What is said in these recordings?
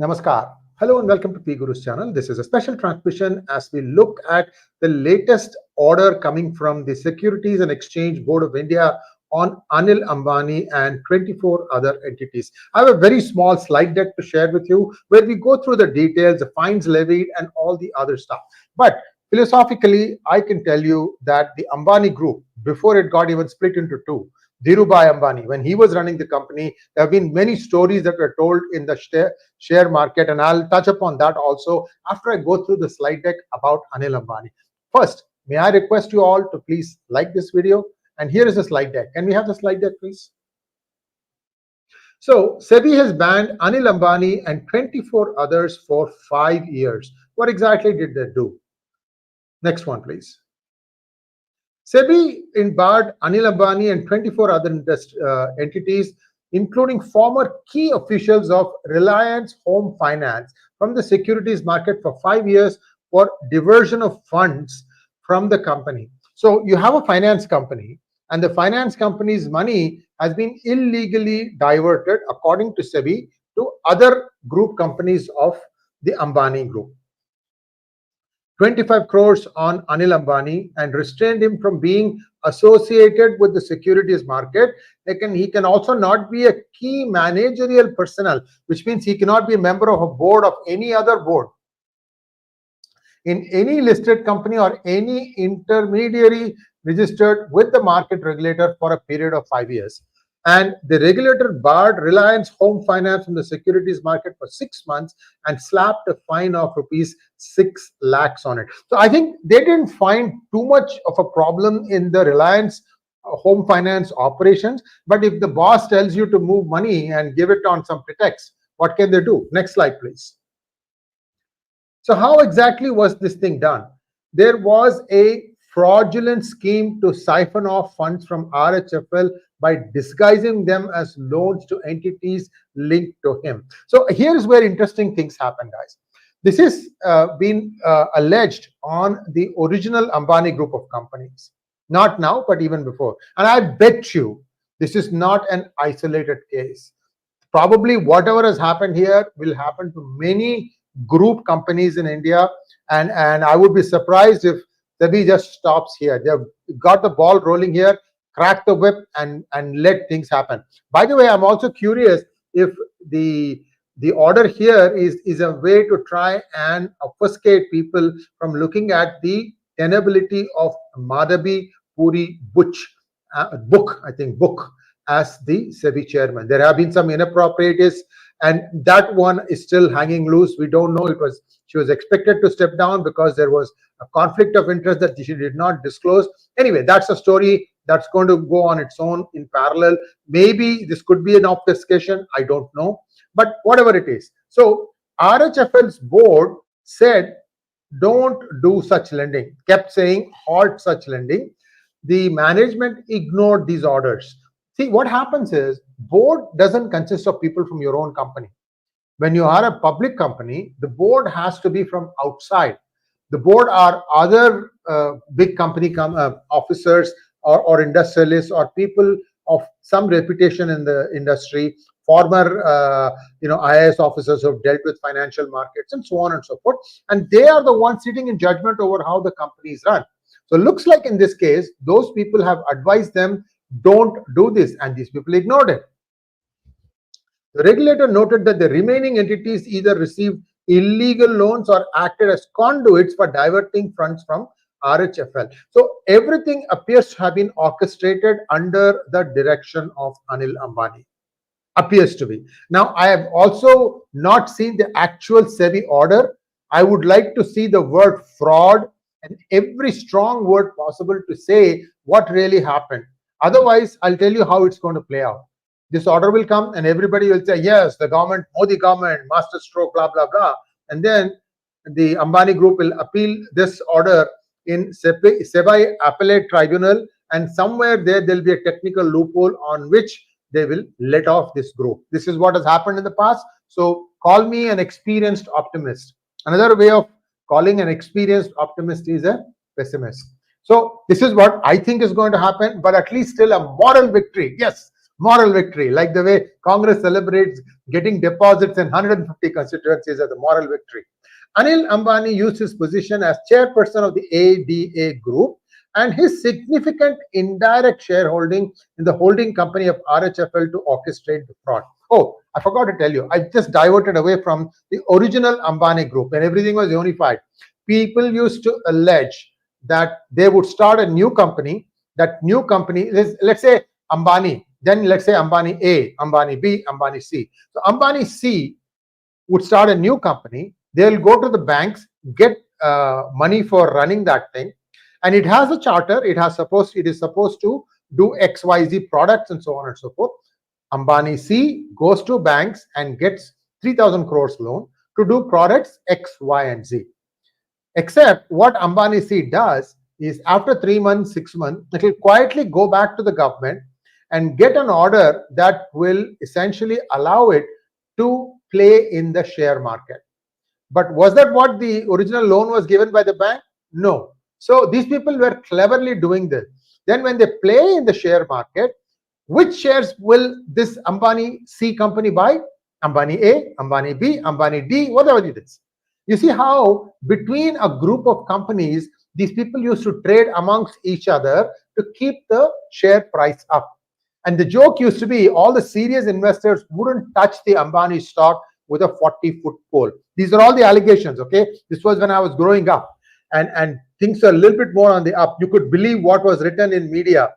Namaskar. Hello and welcome to PGurus channel. This is a special transmission as we look at the latest order coming from the Securities and Exchange Board of India on Anil Ambani and 24 other entities. I have a very small slide deck to share with you where we go through the details, the fines levied and all the other stuff. But philosophically, I can tell you that the Ambani group, before it got even split into two, 𝗣𝗬𝗼 Ambani, when he was running the company, there have been many stories that were told in the share market, and I'll touch upon that also after I go through the slide deck about Anil Ambani. First, may I request you all to please like this video, and here is the slide deck. Can we have the slide deck, please? So, SEBI has banned Anil Ambani and 24 others for 5 years. What exactly did they do? Next one, please. SEBI barred Anil Ambani and 24 other entities, including former key officials of Reliance Home Finance, from the securities market for 5 years for diversion of funds from the company. So you have a finance company, and the finance company's money has been illegally diverted, according to SEBI, to other group companies of the Ambani group. 25 crores on Anil Ambani and restrained him from being associated with the securities market. He can also not be a key managerial personnel, which means he cannot be a member of a board of any other board in any listed company or any intermediary registered with the market regulator for a period of 5 years. And the regulator barred Reliance Home Finance from the securities market for 6 months and slapped a fine of rupees 6 lakhs on it. So I think they didn't find too much of a problem in the Reliance Home Finance operations. But if the boss tells you to move money and give it on some pretext, what can they do? Next slide, please. So how exactly was this thing done? There was a fraudulent scheme to siphon off funds from RHFL by disguising them as loans to entities linked to him. So here's where interesting things happen, guys. This is been alleged on the original Ambani group of companies. Not now, but even before. And I bet you this is not an isolated case. Probably whatever has happened here will happen to many group companies in India. And I would be surprised if SEBI just stops here. They've got the ball rolling here, crack the whip and let things happen. By the way, I'm also curious if the order here is a way to try and obfuscate people from looking at the tenability of 𝗣𝗬𝗼 𝗤𝘂𝘆 as the SEBI chairman. There have been some inappropriateness, and that one is still hanging loose. We don't know. She was expected to step down because there was a conflict of interest that she did not disclose. Anyway, that's a story that's going to go on its own in parallel. Maybe this could be an obfuscation, I don't know, but whatever it is. So RHFL's board said, don't do such lending, kept saying halt such lending. The management ignored these orders. See, what happens is, board doesn't consist of people from your own company. When you are a public company, the board has to be from outside. The board are other big company officers or industrialists or people of some reputation in the industry, former IAS officers who have dealt with financial markets and so on and so forth. And they are the ones sitting in judgment over how the company is run. So it looks like in this case, those people have advised them, don't do this, and these people ignored it. The regulator noted that the remaining entities either received illegal loans or acted as conduits for diverting funds from RHFL. So everything appears to have been orchestrated under the direction of Anil Ambani. Appears to be. Now, I have also not seen the actual SEBI order. I would like to see the word fraud and every strong word possible to say what really happened. Otherwise, I'll tell you how it's going to play out. This order will come and everybody will say, yes, the government, Modi government, master stroke, blah, blah, blah. And then the Ambani group will appeal this order in SEBI Appellate Tribunal, and somewhere there'll be a technical loophole on which they will let off this group. This is what has happened in the past. So call me an experienced optimist. Another way of calling an experienced optimist is a pessimist. So this is what I think is going to happen, but at least still a moral victory. Yes, Moral victory, like the way Congress celebrates getting deposits in 150 constituencies as a moral victory. Anil Ambani used his position as chairperson of the ADA group and his significant indirect shareholding in the holding company of RHFL to orchestrate the fraud. Oh, I forgot to tell you, I just diverted away from the original Ambani group when everything was unified. People used to allege that they would start a new company. That new company, let's say Ambani, then let's say Ambani A, Ambani B, Ambani C. So Ambani C would start a new company. They'll go to the banks, get money for running that thing, and it has a charter. It is supposed to do XYZ products and so on and so forth. Ambani C goes to banks and gets 3,000 crores loan to do products X, Y, and Z. Except what Ambani C does is after 3 months, 6 months, it will quietly go back to the government and get an order that will essentially allow it to play in the share market. But was that what the original loan was given by the bank? No. So these people were cleverly doing this. Then when they play in the share market, which shares will this Ambani C company buy? Ambani A, Ambani B, Ambani D, whatever it is. You see how between a group of companies, these people used to trade amongst each other to keep the share price up. And the joke used to be all the serious investors wouldn't touch the Ambani stock with a 40-foot pole. These are all the allegations, okay? This was when I was growing up. And things are a little bit more on the up. You could believe what was written in media.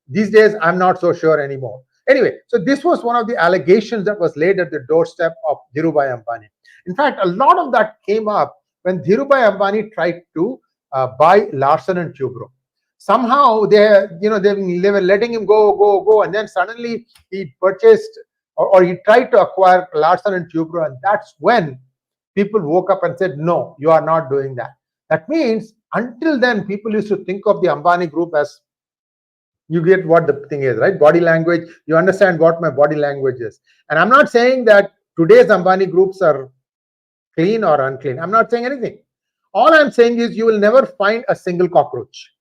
These days, I'm not so sure anymore. Anyway, so this was one of the allegations that was laid at the doorstep of Dhirubhai Ambani. In fact, a lot of that came up when Dhirubhai Ambani tried to buy Larsen and Toubro. Somehow they were letting him go, and then suddenly he purchased or he tried to acquire Larsen and Toubro, and that's when people woke up and said, no, you are not doing that. That means until then, people used to think of the Ambani group as, you get what the thing is, right? Body language. You understand what my body language is. And I'm not saying that today's Ambani groups are clean or unclean. I'm not saying anything. All I'm saying is you will never find a single cockroach.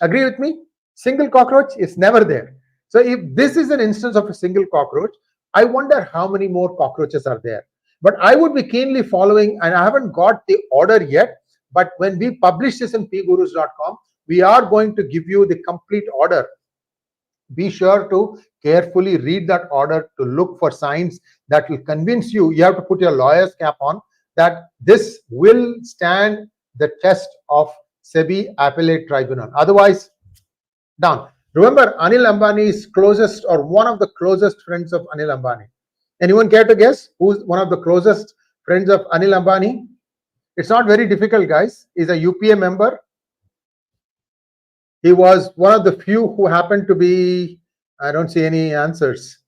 Agree with me? Single cockroach is never there. So if this is an instance of a single cockroach, I wonder how many more cockroaches are there. But I would be keenly following, and I haven't got the order yet, but when we publish this in PGurus.com, we are going to give you the complete order. Be sure to carefully read that order to look for signs that will convince you. You have to put your lawyer's cap on that this will stand the test of SEBI appellate tribunal. Otherwise, down. Remember, Anil Ambani is closest or one of the closest friends of Anil Ambani. Anyone care to guess who's one of the closest friends of Anil Ambani? It's not very difficult, guys. He's a UPA member. He was one of the few who happened to be, I don't see any answers.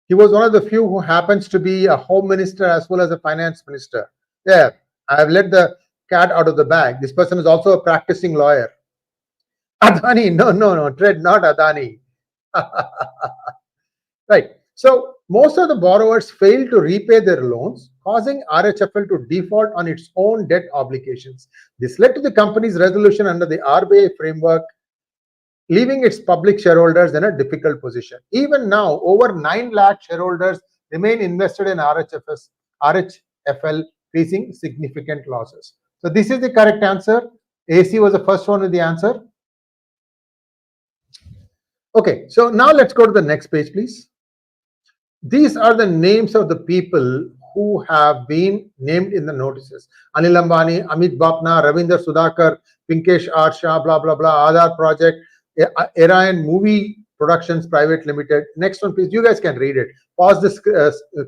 He was one of the few who happens to be a home minister as well as a finance minister. There, I have let the cat out of the bag. This person is also a practicing lawyer. Adani, no, Tread, not Adani. Right. So most of the borrowers failed to repay their loans, causing RHFL to default on its own debt obligations. This led to the company's resolution under the RBI framework, leaving its public shareholders in a difficult position. Even now, over 9 lakh shareholders remain invested in RHFL, facing significant losses. So this is the correct answer. AC was the first one with the answer. Okay, so now let's go to the next page, please. These are the names of the people who have been named in the notices. Anil Ambani, Amit Bapna, Ravinder Sudhakar, Pinkesh R. Shah, blah, blah, blah, Aadhaar Project, Orion Movie Productions Private Limited. Next one, please. You guys can read it. Pause this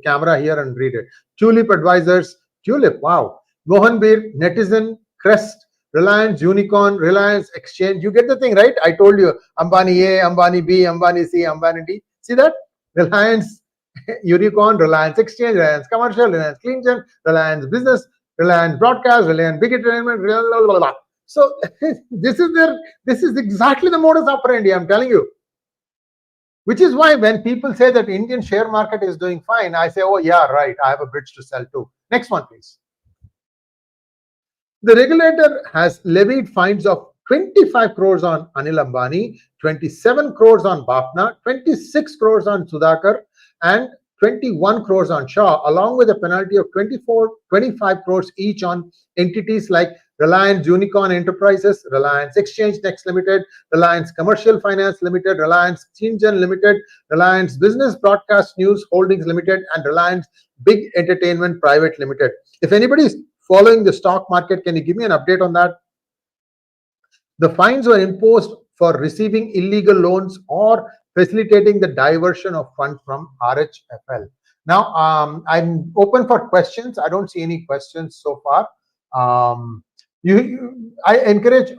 camera here and read it. Tulip Advisors, Tulip, wow. Mohanbir, Netizen, Crest, Reliance, Unicorn, Reliance Exchange. You get the thing, right? I told you, Ambani A, Ambani B, Ambani C, Ambani D. See that? Reliance, Unicorn, Reliance Exchange, Reliance Commercial, Reliance Clean, Reliance Business, Reliance Broadcast, Reliance Big Entertainment, blah, blah, blah. So this is exactly the modus operandi, I'm telling you. Which is why when people say that Indian share market is doing fine, I say, oh yeah, right, I have a bridge to sell too. Next one, please. The regulator has levied fines of 25 crores on Anil Ambani, 27 crores on 𝗣𝗚𝗏, 26 crores on Sudhakar, and 21 crores on Shah, along with a penalty of 25 crores each on entities like Reliance Unicorn Enterprises, Reliance Exchange Next Limited, Reliance Commercial Finance Limited, Reliance Chinjan Limited, Reliance Business Broadcast News Holdings Limited, and Reliance Big Entertainment Private Limited. If anybody is following the stock market, can you give me an update on that? The fines were imposed for receiving illegal loans or facilitating the diversion of funds from RHFL. Now, I'm open for questions. I don't see any questions so far. I encourage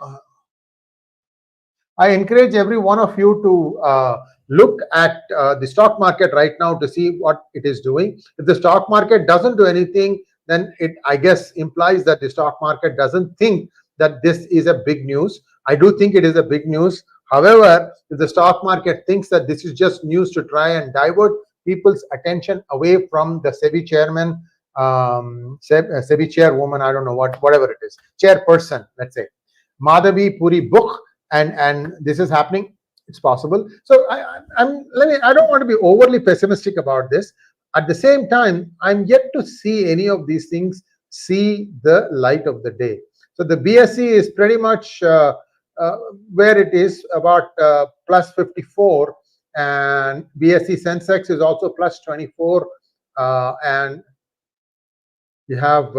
every one of you to look at the stock market right now to see what it is doing. If the stock market doesn't do anything, then it, I guess, implies that the stock market doesn't think that this is a big news. I do think it is a big news. However, if the stock market thinks that this is just news to try and divert people's attention away from the SEBI chairman, SEBI chairwoman, I don't know whatever it is, chairperson, let's say, Madhavi Puri Book, and this is happening, it's possible. So I don't want to be overly pessimistic about this. At the same time, I'm yet to see any of these things see the light of the day. So the BSE is pretty much where it is, about plus 54, and BSE Sensex is also plus 24, and you have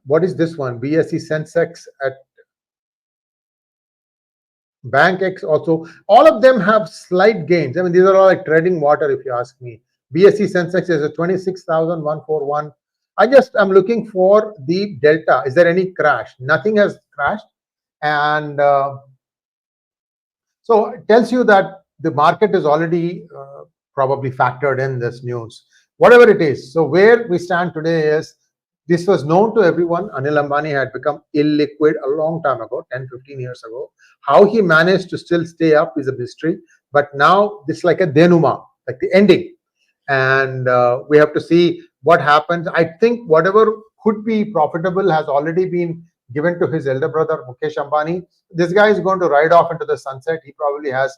what is this one, BSE Sensex at BankX also. All of them have slight gains. I mean, these are all like treading water, if you ask me. BSE Sensex is at 26,141. I'm looking for the delta. Is there any crash? Nothing has crashed, and so it tells you that the market is already probably factored in this news, whatever it is. So where we stand today is, this was known to everyone. Anil Ambani had become illiquid a long time ago, 10-15 years ago. How he managed to still stay up is a mystery. But now this is like a denouement, like the ending. And we have to see what happens. I think whatever could be profitable has already been given to his elder brother, Mukesh Ambani. This guy is going to ride off into the sunset. He probably has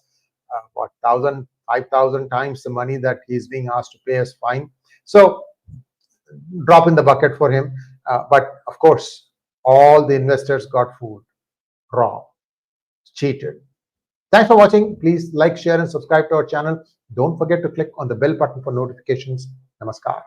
1,000, 5,000 times the money that he's being asked to pay as fine. So drop in the bucket for him. But of course, all the investors got fooled, wrong, cheated. Thanks for watching. Please like, share, and subscribe to our channel. Don't forget to click on the bell button for notifications. Namaskar.